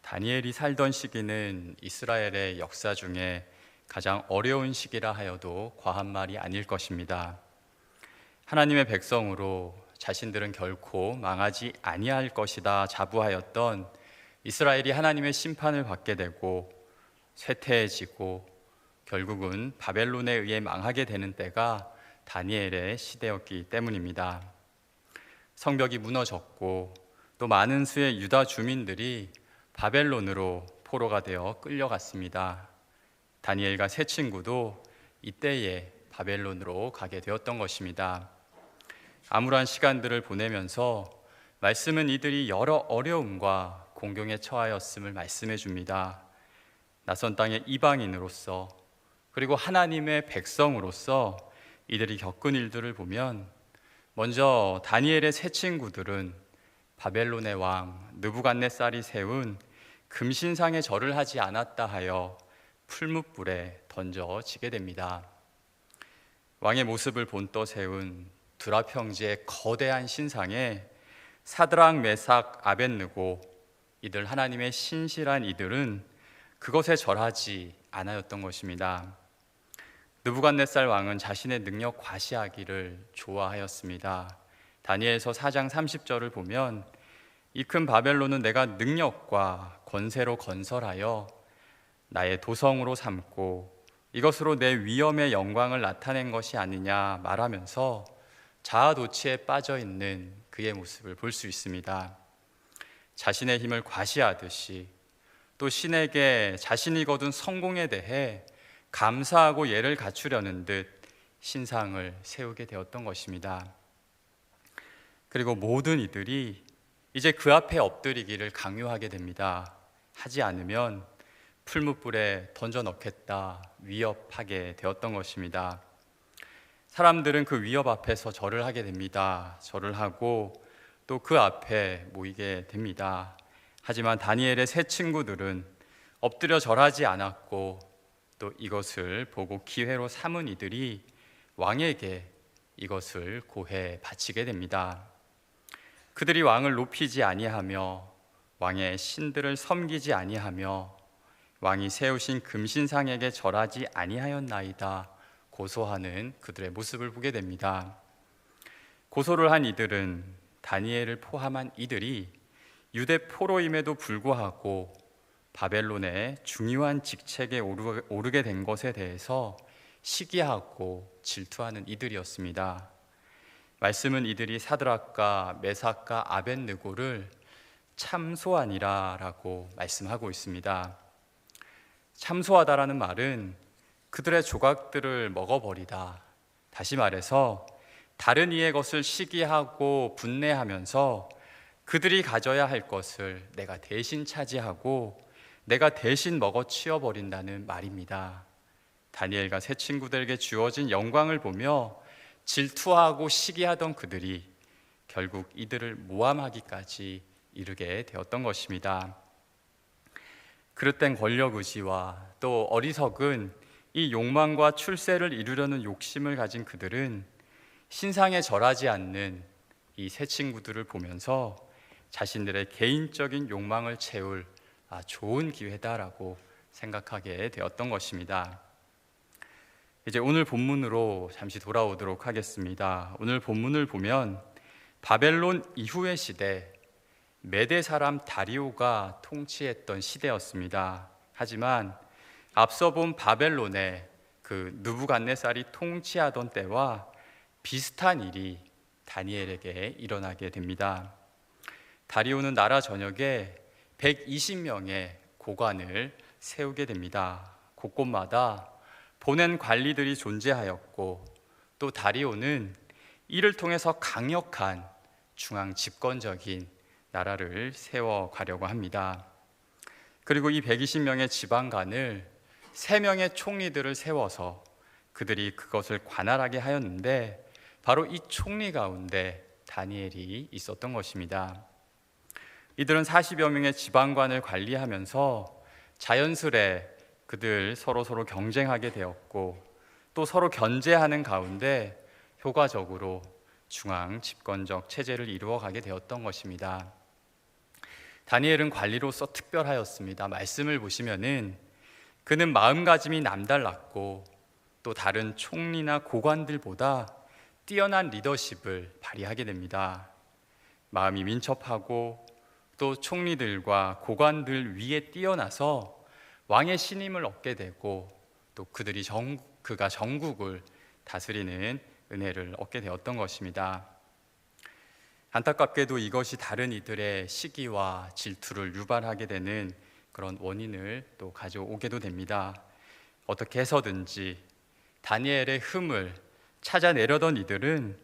다니엘이 살던 시기는 이스라엘의 역사 중에 가장 어려운 시기라 하여도 과한 말이 아닐 것입니다. 하나님의 백성으로 자신들은 결코 망하지 아니할 것이다 자부하였던 이스라엘이 하나님의 심판을 받게 되고 쇠퇴해지고 결국은 바벨론에 의해 망하게 되는 때가 다니엘의 시대였기 때문입니다. 성벽이 무너졌고 또 많은 수의 유다 주민들이 바벨론으로 포로가 되어 끌려갔습니다. 다니엘과 세 친구도 이때에 바벨론으로 가게 되었던 것입니다. 암울한 시간들을 보내면서 말씀은 이들이 여러 어려움과 공경에 처하였음을 말씀해 줍니다. 낯선 땅의 이방인으로서 그리고 하나님의 백성으로서 이들이 겪은 일들을 보면 먼저 다니엘의 세 친구들은 바벨론의 왕 느부갓네살이 세운 금신상에 절을 하지 않았다 하여 풀무불에 던져지게 됩니다. 왕의 모습을 본떠 세운 두랍 형제의 거대한 신상에 사드락, 메삭, 아벳느고 이들 하나님의 신실한 이들은 그것에 절하지 않았던 것입니다. 느부갓네살 왕은 자신의 능력 과시하기를 좋아하였습니다. 다니엘서 4장 30절을 보면 이 큰 바벨론은 내가 능력과 권세로 건설하여 나의 도성으로 삼고 이것으로 내 위엄의 영광을 나타낸 것이 아니냐 말하면서 자아도취에 빠져 있는 그의 모습을 볼 수 있습니다. 자신의 힘을 과시하듯이 또 신에게 자신이 거둔 성공에 대해 감사하고 예를 갖추려는 듯 신상을 세우게 되었던 것입니다. 그리고 모든 이들이 이제 그 앞에 엎드리기를 강요하게 됩니다. 하지 않으면 풀무불에 던져 넣겠다 위협하게 되었던 것입니다. 사람들은 그 위협 앞에서 절을 하게 됩니다. 절을 하고 또 그 앞에 모이게 됩니다. 하지만 다니엘의 세 친구들은 엎드려 절하지 않았고 또 이것을 보고 기회로 삼은 이들이 왕에게 이것을 고해 바치게 됩니다. 그들이 왕을 높이지 아니하며 왕의 신들을 섬기지 아니하며 왕이 세우신 금신상에게 절하지 아니하였나이다 고소하는 그들의 모습을 보게 됩니다. 고소를 한 이들은 다니엘을 포함한 이들이 유대 포로임에도 불구하고 바벨론의 중요한 직책에 오르게 된 것에 대해서 시기하고 질투하는 이들이었습니다. 말씀은 이들이 사드락과 메삭과 아벳느고를 참소하니라 라고 말씀하고 있습니다. 참소하다라는 말은 그들의 조각들을 먹어버리다, 다시 말해서 다른 이의 것을 시기하고 분내하면서 그들이 가져야 할 것을 내가 대신 차지하고 내가 대신 먹어치워버린다는 말입니다. 다니엘과 세 친구들에게 주어진 영광을 보며 질투하고 시기하던 그들이 결국 이들을 모함하기까지 이르게 되었던 것입니다. 그릇된 권력 의지와 또 어리석은 이 욕망과 출세를 이루려는 욕심을 가진 그들은 신상에 절하지 않는 이 세 친구들을 보면서 자신들의 개인적인 욕망을 채울 좋은 기회다라고 생각하게 되었던 것입니다. 이제 오늘 본문으로 잠시 돌아오도록 하겠습니다. 오늘 본문을 보면 바벨론 이후의 시대, 메대 사람 다리오가 통치했던 시대였습니다. 하지만 앞서 본 바벨론의 그 느부갓네살이 통치하던 때와 비슷한 일이 다니엘에게 일어나게 됩니다. 다리오는 나라 전역에 120명의 고관을 세우게 됩니다. 곳곳마다 보낸 관리들이 존재하였고 또 다리오는 이를 통해서 강력한 중앙 집권적인 나라를 세워가려고 합니다. 그리고 이 120명의 지방관을 3명의 총리들을 세워서 그들이 그것을 관할하게 하였는데 바로 이 총리 가운데 다니엘이 있었던 것입니다. 이들은 40여 명의 지방관을 관리하면서 자연스레 그들 서로 경쟁하게 되었고 또 서로 견제하는 가운데 효과적으로 중앙 집권적 체제를 이루어가게 되었던 것입니다. 다니엘은 관리로서 특별하였습니다. 말씀을 보시면은 그는 마음가짐이 남달랐고 또 다른 총리나 고관들보다 뛰어난 리더십을 발휘하게 됩니다. 마음이 민첩하고 또 총리들과 고관들 위에 뛰어나서 왕의 신임을 얻게 되고 또 그가 전국을 다스리는 은혜를 얻게 되었던 것입니다. 안타깝게도 이것이 다른 이들의 시기와 질투를 유발하게 되는 그런 원인을 또 가져오게도 됩니다. 어떻게 해서든지 다니엘의 흠을 찾아내려던 이들은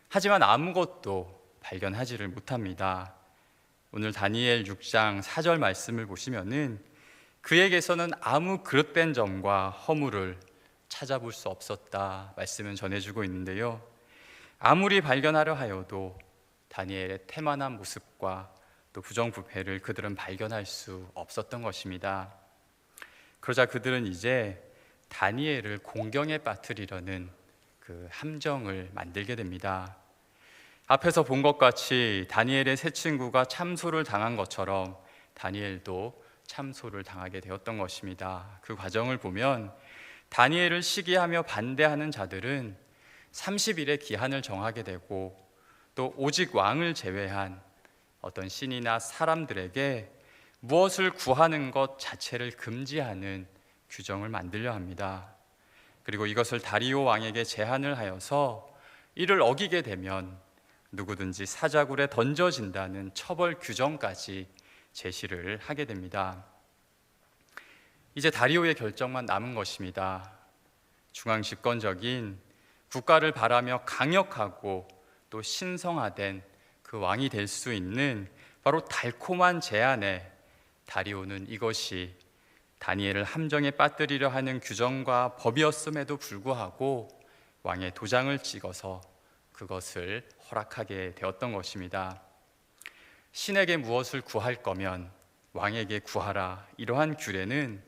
하지만 아무것도 발견하지를 못합니다. 오늘 다니엘 6장 4절 말씀을 보시면은 그에게서는 아무 그릇된 점과 허물을 찾아볼 수 없었다 말씀은 전해주고 있는데요. 아무리 발견하려 하여도 다니엘의 태만한 모습과 또 부정부패를 그들은 발견할 수 없었던 것입니다. 그러자 그들은 이제 다니엘을 공경에 빠뜨리려는 그 함정을 만들게 됩니다. 앞에서 본 것 같이 다니엘의 세 친구가 참소를 당한 것처럼 다니엘도 참소를 당하게 되었던 것입니다. 그 과정을 보면 다니엘을 시기하며 반대하는 자들은 30일의 기한을 정하게 되고 또 오직 왕을 제외한 어떤 신이나 사람들에게 무엇을 구하는 것 자체를 금지하는 규정을 만들려 합니다. 그리고 이것을 다리오 왕에게 제한을 하여서 이를 어기게 되면 누구든지 사자굴에 던져진다는 처벌 규정까지 제시를 하게 됩니다. 이제 다리오의 결정만 남은 것입니다. 중앙 집권적인 국가를 바라며 강력하고 또 신성화된 그 왕이 될 수 있는 바로 달콤한 제안에 다리오는 이것이 다니엘을 함정에 빠뜨리려 하는 규정과 법이었음에도 불구하고 왕의 도장을 찍어서 그것을 허락하게 되었던 것입니다. 신에게 무엇을 구할 거면 왕에게 구하라, 이러한 규례는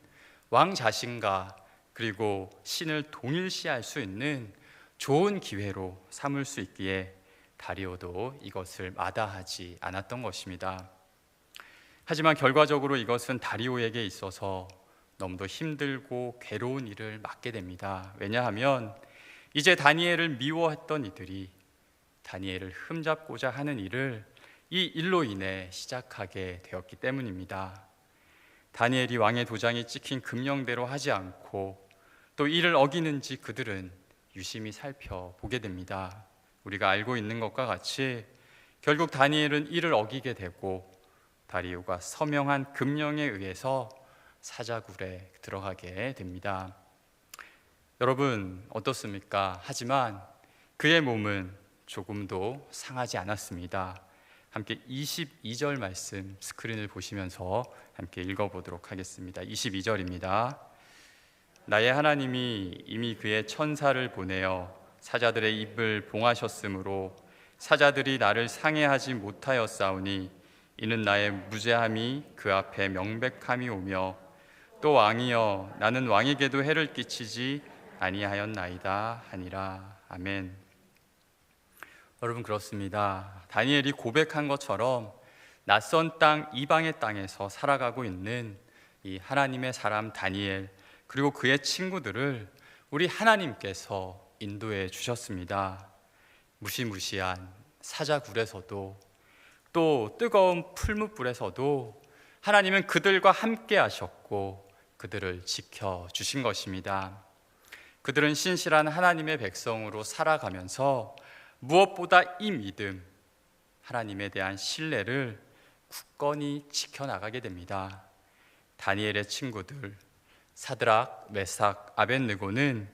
왕 자신과 그리고 신을 동일시할 수 있는 좋은 기회로 삼을 수 있기에 다리오도 이것을 마다하지 않았던 것입니다. 하지만 결과적으로 이것은 다리오에게 있어서 너무도 힘들고 괴로운 일을 맡게 됩니다. 왜냐하면 이제 다니엘을 미워했던 이들이 다니엘을 흠잡고자 하는 일을 이 일로 인해 시작하게 되었기 때문입니다. 다니엘이 왕의 도장이 찍힌 금령대로 하지 않고 또 이를 어기는지 그들은 유심히 살펴보게 됩니다. 우리가 알고 있는 것과 같이 결국 다니엘은 이를 어기게 되고 다리오가 서명한 금령에 의해서 사자굴에 들어가게 됩니다. 여러분 어떻습니까? 하지만 그의 몸은 조금도 상하지 않았습니다. 함께 22절 말씀 스크린을 보시면서 함께 읽어보도록 하겠습니다. 22절입니다. 나의 하나님이 이미 그의 천사를 보내어 사자들의 입을 봉하셨으므로 사자들이 나를 상해하지 못하였사오니 이는 나의 무죄함이 그 앞에 명백함이 오며 또 왕이여 나는 왕에게도 해를 끼치지 아니하였나이다 하니라. 아멘. 여러분 그렇습니다. 다니엘이 고백한 것처럼 낯선 땅 이방의 땅에서 살아가고 있는 이 하나님의 사람 다니엘 그리고 그의 친구들을 우리 하나님께서 인도해 주셨습니다. 무시무시한 사자굴에서도 또 뜨거운 풀무불에서도 하나님은 그들과 함께 하셨고 그들을 지켜주신 것입니다. 그들은 신실한 하나님의 백성으로 살아가면서 무엇보다 이 믿음, 하나님에 대한 신뢰를 굳건히 지켜나가게 됩니다. 다니엘의 친구들 사드락, 메삭, 아벳느고는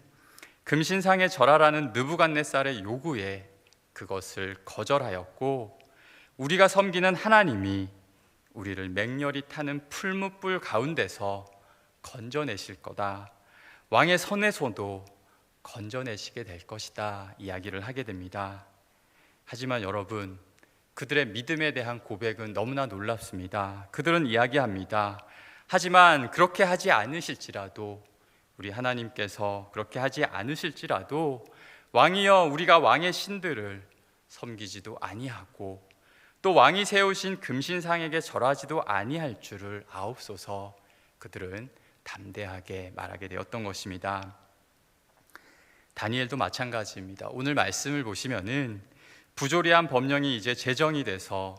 금신상에 절하라는 느부갓네살의 요구에 그것을 거절하였고 우리가 섬기는 하나님이 우리를 맹렬히 타는 풀무불 가운데서 건져내실 거다. 왕의 손에서도 건져내시게 될 것이다. 이야기를 하게 됩니다. 하지만 여러분, 그들의 믿음에 대한 고백은 너무나 놀랍습니다. 그들은 이야기합니다. 하지만 그렇게 하지 않으실지라도 우리 하나님께서 그렇게 하지 않으실지라도 왕이여 우리가 왕의 신들을 섬기지도 아니하고 또 왕이 세우신 금신상에게 절하지도 아니할 줄을 아옵소서. 그들은 담대하게 말하게 되었던 것입니다. 다니엘도 마찬가지입니다. 오늘 말씀을 보시면은 부조리한 법령이 이제 제정이 돼서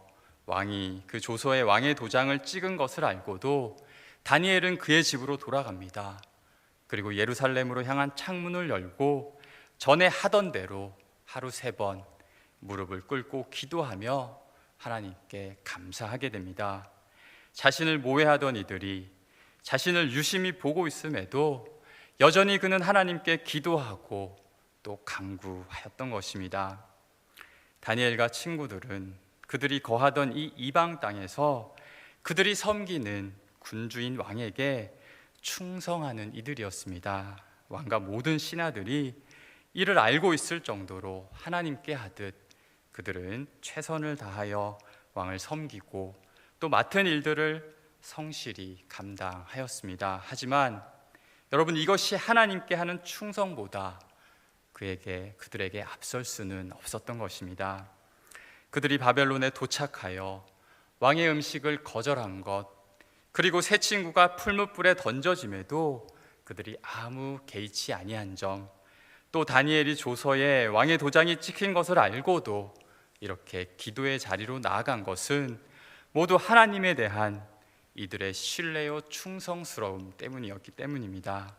왕이 그 조서에 왕의 도장을 찍은 것을 알고도 다니엘은 그의 집으로 돌아갑니다. 그리고 예루살렘으로 향한 창문을 열고 전에 하던 대로 하루 3번 무릎을 꿇고 기도하며 하나님께 감사하게 됩니다. 자신을 모해하던 이들이 자신을 유심히 보고 있음에도 여전히 그는 하나님께 기도하고 또 간구하였던 것입니다. 다니엘과 친구들은 그들이 거하던 이 이방 땅에서 그들이 섬기는 군주인 왕에게 충성하는 이들이었습니다. 왕과 모든 신하들이 이를 알고 있을 정도로 하나님께 하듯 그들은 최선을 다하여 왕을 섬기고 또 맡은 일들을 성실히 감당하였습니다. 하지만 여러분, 이것이 하나님께 하는 충성보다 그들에게 앞설 수는 없었던 것입니다. 그들이 바벨론에 도착하여 왕의 음식을 거절한 것, 그리고 새 친구가 풀무불에 던져짐에도 그들이 아무 개의치 아니한 점, 또 다니엘이 조서에 왕의 도장이 찍힌 것을 알고도 이렇게 기도의 자리로 나아간 것은 모두 하나님에 대한 이들의 신뢰요 충성스러움 때문이었기 때문입니다.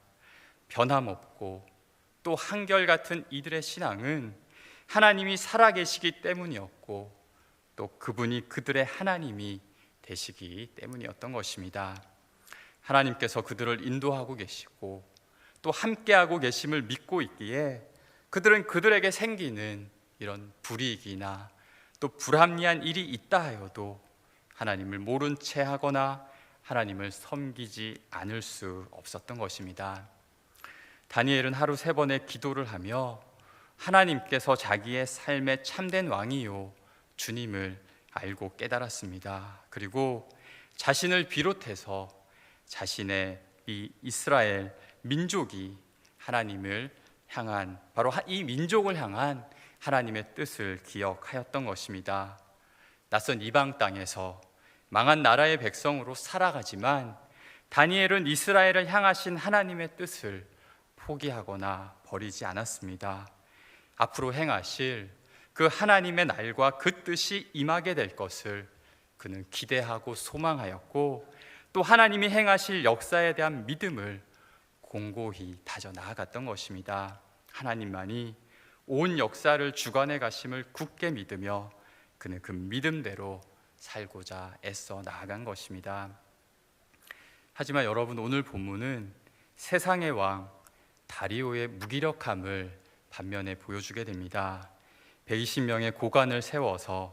변함없고 또 한결같은 이들의 신앙은 하나님이 살아계시기 때문이었고 또 그분이 그들의 하나님이 되시기 때문이었던 것입니다. 하나님께서 그들을 인도하고 계시고 또 함께하고 계심을 믿고 있기에 그들은 그들에게 생기는 이런 불이익이나 또 불합리한 일이 있다 하여도 하나님을 모른 채 하거나 하나님을 섬기지 않을 수 없었던 것입니다. 다니엘은 하루 3번의 기도를 하며 하나님께서 자기의 삶의 참된 왕이요 주님을 알고 깨달았습니다. 그리고 자신을 비롯해서 자신의 이 이스라엘 민족이 하나님을 향한, 바로 이 민족을 향한 하나님의 뜻을 기억하였던 것입니다. 낯선 이방 땅에서 망한 나라의 백성으로 살아가지만 다니엘은 이스라엘을 향하신 하나님의 뜻을 포기하거나 버리지 않았습니다. 앞으로 행하실 그 하나님의 날과 그 뜻이 임하게 될 것을 그는 기대하고 소망하였고 또 하나님이 행하실 역사에 대한 믿음을 공고히 다져 나아갔던 것입니다. 하나님만이 온 역사를 주관해 가심을 굳게 믿으며 그는 그 믿음대로 살고자 애써 나아간 것입니다. 하지만 여러분, 오늘 본문은 세상의 왕 다리오의 무기력함을 반면에 보여주게 됩니다. 120명의 고관을 세워서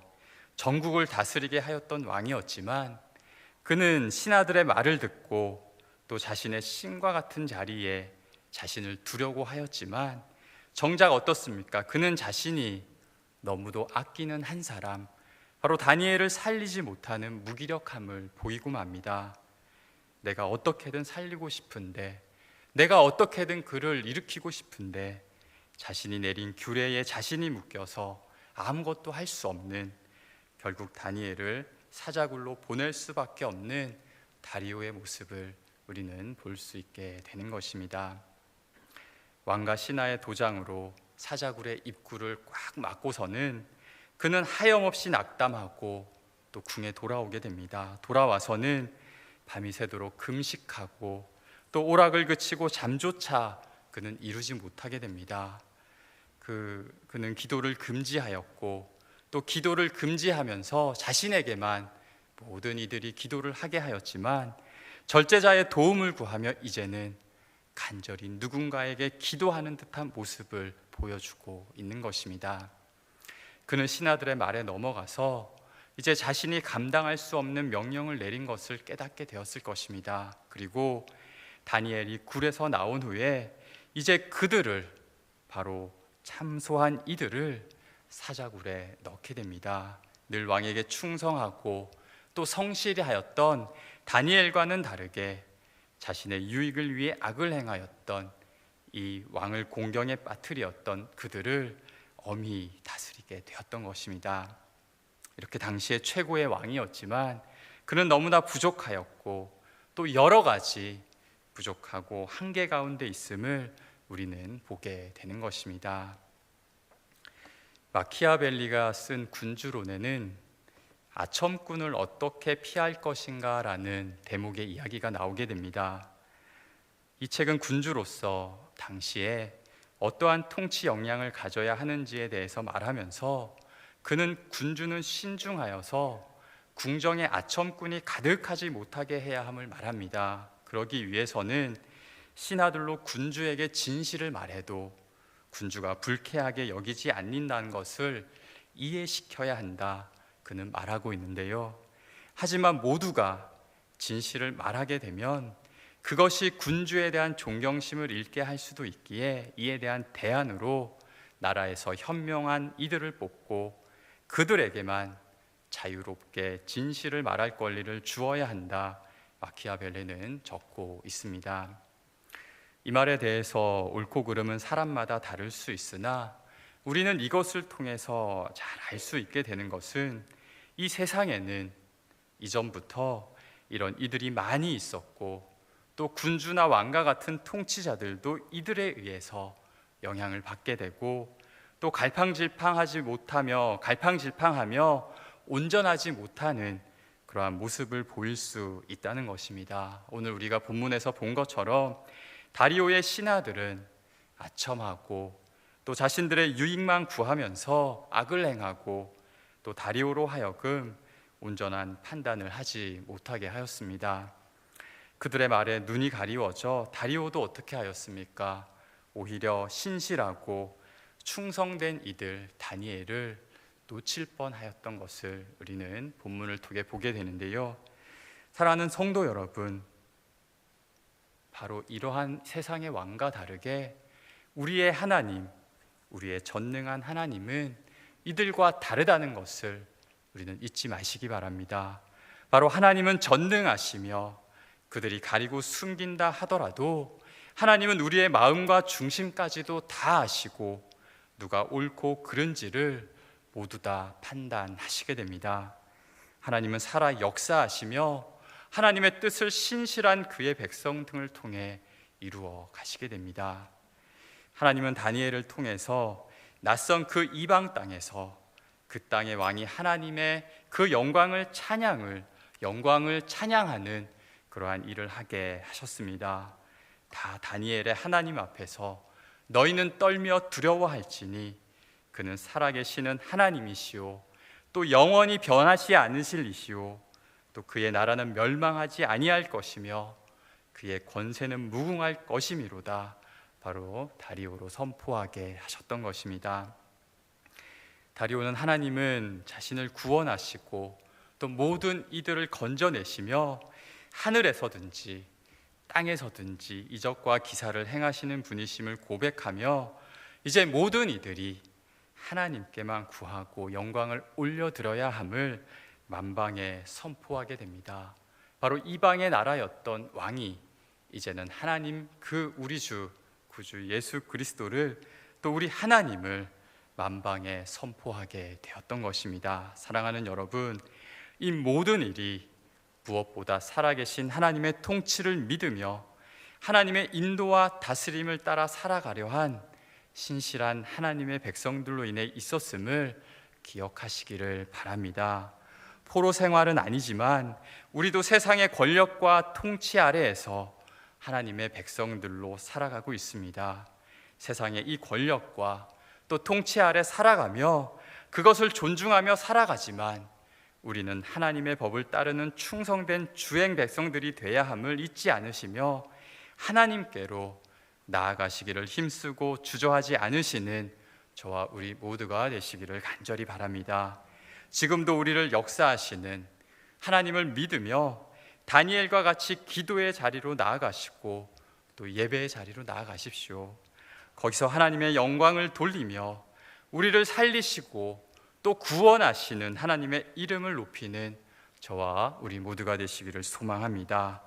전국을 다스리게 하였던 왕이었지만 그는 신하들의 말을 듣고 또 자신의 신과 같은 자리에 자신을 두려고 하였지만 정작 어떻습니까? 그는 자신이 너무도 아끼는 한 사람, 바로 다니엘을 살리지 못하는 무기력함을 보이고 맙니다. 내가 어떻게든 살리고 싶은데, 내가 어떻게든 그를 일으키고 싶은데 자신이 내린 규례에 자신이 묶여서 아무것도 할 수 없는, 결국 다니엘을 사자굴로 보낼 수밖에 없는 다리오의 모습을 우리는 볼 수 있게 되는 것입니다. 왕과 신하의 도장으로 사자굴의 입구를 꽉 막고서는 그는 하염없이 낙담하고 또 궁에 돌아오게 됩니다. 돌아와서는 밤이 새도록 금식하고 또 오락을 그치고 잠조차 그는 이루지 못하게 됩니다. 그는 기도를 금지하였고 또 기도를 금지하면서 자신에게만 모든 이들이 기도를 하게 하였지만 절제자의 도움을 구하며 이제는 간절히 누군가에게 기도하는 듯한 모습을 보여주고 있는 것입니다. 그는 신하들의 말에 넘어가서 이제 자신이 감당할 수 없는 명령을 내린 것을 깨닫게 되었을 것입니다. 그리고 다니엘이 굴에서 나온 후에 이제 그들을, 바로 참소한 이들을 사자굴에 넣게 됩니다. 늘 왕에게 충성하고 또 성실히 하였던 다니엘과는 다르게 자신의 유익을 위해 악을 행하였던 이 왕을 공경에 빠뜨렸던 그들을 엄히 다스리게 되었던 것입니다. 이렇게 당시에 최고의 왕이었지만 그는 너무나 부족하였고 또 여러 가지 부족하고 한계 가운데 있음을 우리는 보게 되는 것입니다. 마키아벨리가 쓴 군주론에는 아첨꾼을 어떻게 피할 것인가 라는 대목의 이야기가 나오게 됩니다. 이 책은 군주로서 당시에 어떠한 통치 역량을 가져야 하는지에 대해서 말하면서 그는 군주는 신중하여서 궁정에 아첨꾼이 가득하지 못하게 해야 함을 말합니다. 그러기 위해서는 신하들로 군주에게 진실을 말해도 군주가 불쾌하게 여기지 않는다는 것을 이해시켜야 한다, 그는 말하고 있는데요. 하지만 모두가 진실을 말하게 되면 그것이 군주에 대한 존경심을 잃게 할 수도 있기에 이에 대한 대안으로 나라에서 현명한 이들을 뽑고 그들에게만 자유롭게 진실을 말할 권리를 주어야 한다, 마키아벨리는 적고 있습니다. 이 말에 대해서 옳고 그름은 사람마다 다를 수 있으나 우리는 이것을 통해서 잘 알 수 있게 되는 것은 이 세상에는 이전부터 이런 이들이 많이 있었고 또 군주나 왕과 같은 통치자들도 이들에 의해서 영향을 받게 되고 또 갈팡질팡하며 온전하지 못하는 그러한 모습을 보일 수 있다는 것입니다. 오늘 우리가 본문에서 본 것처럼 다리오의 신하들은 아첨하고 또 자신들의 유익만 구하면서 악을 행하고 또 다리오로 하여금 온전한 판단을 하지 못하게 하였습니다. 그들의 말에 눈이 가리워져 다리오도 어떻게 하였습니까? 오히려 신실하고 충성된 이들 다니엘을 놓칠 뻔하였던 것을 우리는 본문을 통해 보게 되는데요. 사랑하는 성도 여러분, 바로 이러한 세상의 왕과 다르게 우리의 하나님, 우리의 전능한 하나님은 이들과 다르다는 것을 우리는 잊지 마시기 바랍니다. 바로 하나님은 전능하시며 그들이 가리고 숨긴다 하더라도 하나님은 우리의 마음과 중심까지도 다 아시고 누가 옳고 그른지를 모두 다 판단하시게 됩니다. 하나님은 살아 역사하시며 하나님의 뜻을 신실한 그의 백성 등을 통해 이루어 가시게 됩니다. 하나님은 다니엘을 통해서 낯선 그 이방 땅에서 그 땅의 왕이 하나님의 그 영광을 찬양하는 그러한 일을 하게 하셨습니다. 다 다니엘의 하나님 앞에서 너희는 떨며 두려워할지니 그는 살아계시는 하나님이시오 또 영원히 변하지 않으실 이시오 또 그의 나라는 멸망하지 아니할 것이며 그의 권세는 무궁할 것이미로다, 바로 다리오로 선포하게 하셨던 것입니다. 다리오는 하나님은 자신을 구원하시고 또 모든 이들을 건져내시며 하늘에서든지 땅에서든지 이적과 기사를 행하시는 분이심을 고백하며 이제 모든 이들이 하나님께만 구하고 영광을 올려드려야 함을 만방에 선포하게 됩니다. 바로 이방의 나라였던 왕이 이제는 하나님 그 우리 주 구주 예수 그리스도를 또 우리 하나님을 만방에 선포하게 되었던 것입니다. 사랑하는 여러분, 이 모든 일이 무엇보다 살아계신 하나님의 통치를 믿으며 하나님의 인도와 다스림을 따라 살아가려 한 신실한 하나님의 백성들로 인해 있었음을 기억하시기를 바랍니다. 포로 생활은 아니지만 우리도 세상의 권력과 통치 아래에서 하나님의 백성들로 살아가고 있습니다. 세상의 이 권력과 또 통치 아래 살아가며 그것을 존중하며 살아가지만 우리는 하나님의 법을 따르는 충성된 주행 백성들이 되어야 함을 잊지 않으시며 하나님께로 나아가시기를 힘쓰고 주저하지 않으시는 저와 우리 모두가 되시기를 간절히 바랍니다. 지금도 우리를 역사하시는 하나님을 믿으며 다니엘과 같이 기도의 자리로 나아가시고 또 예배의 자리로 나아가십시오. 거기서 하나님의 영광을 돌리며 우리를 살리시고 또 구원하시는 하나님의 이름을 높이는 저와 우리 모두가 되시기를 소망합니다.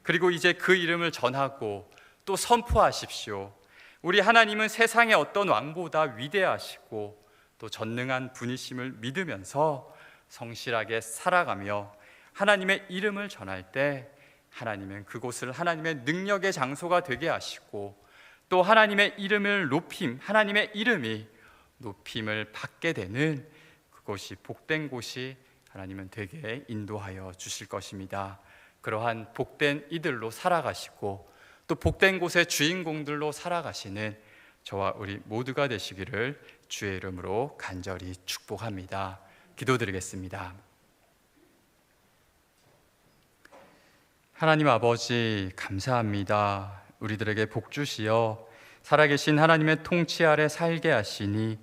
그리고 이제 그 이름을 전하고 또 선포하십시오. 우리 하나님은 세상의 어떤 왕보다 위대하시고 또 전능한 분이심을 믿으면서 성실하게 살아가며 하나님의 이름을 전할 때 하나님은 그곳을 하나님의 능력의 장소가 되게 하시고, 또 하나님의 이름을 하나님의 이름이 높임을 받게 되는 그곳이 복된 곳이 하나님은 되게 인도하여 주실 것입니다. 그러한 복된 이들로 살아가시고 또 복된 곳의 주인공들로 살아가시는 저와 우리 모두가 되시기를 주의 이름으로 간절히 축복합니다. 기도드리겠습니다. 하나님 아버지, 감사합니다. 우리들에게 복 주시어 살아계신 하나님의 통치 아래 살게 하시니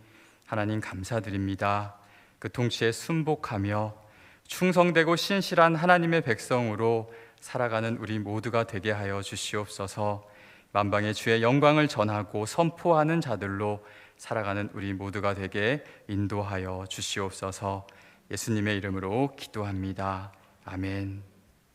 하나님 감사드립니다. 그 통치에 순복하며 충성되고 신실한 하나님의 백성으로 살아가는 우리 모두가 되게 하여 주시옵소서. 만방의 주의 영광을 전하고 선포하는 자들로 살아가는 우리 모두가 되게 인도하여 주시옵소서. 예수님의 이름으로 기도합니다. 아멘.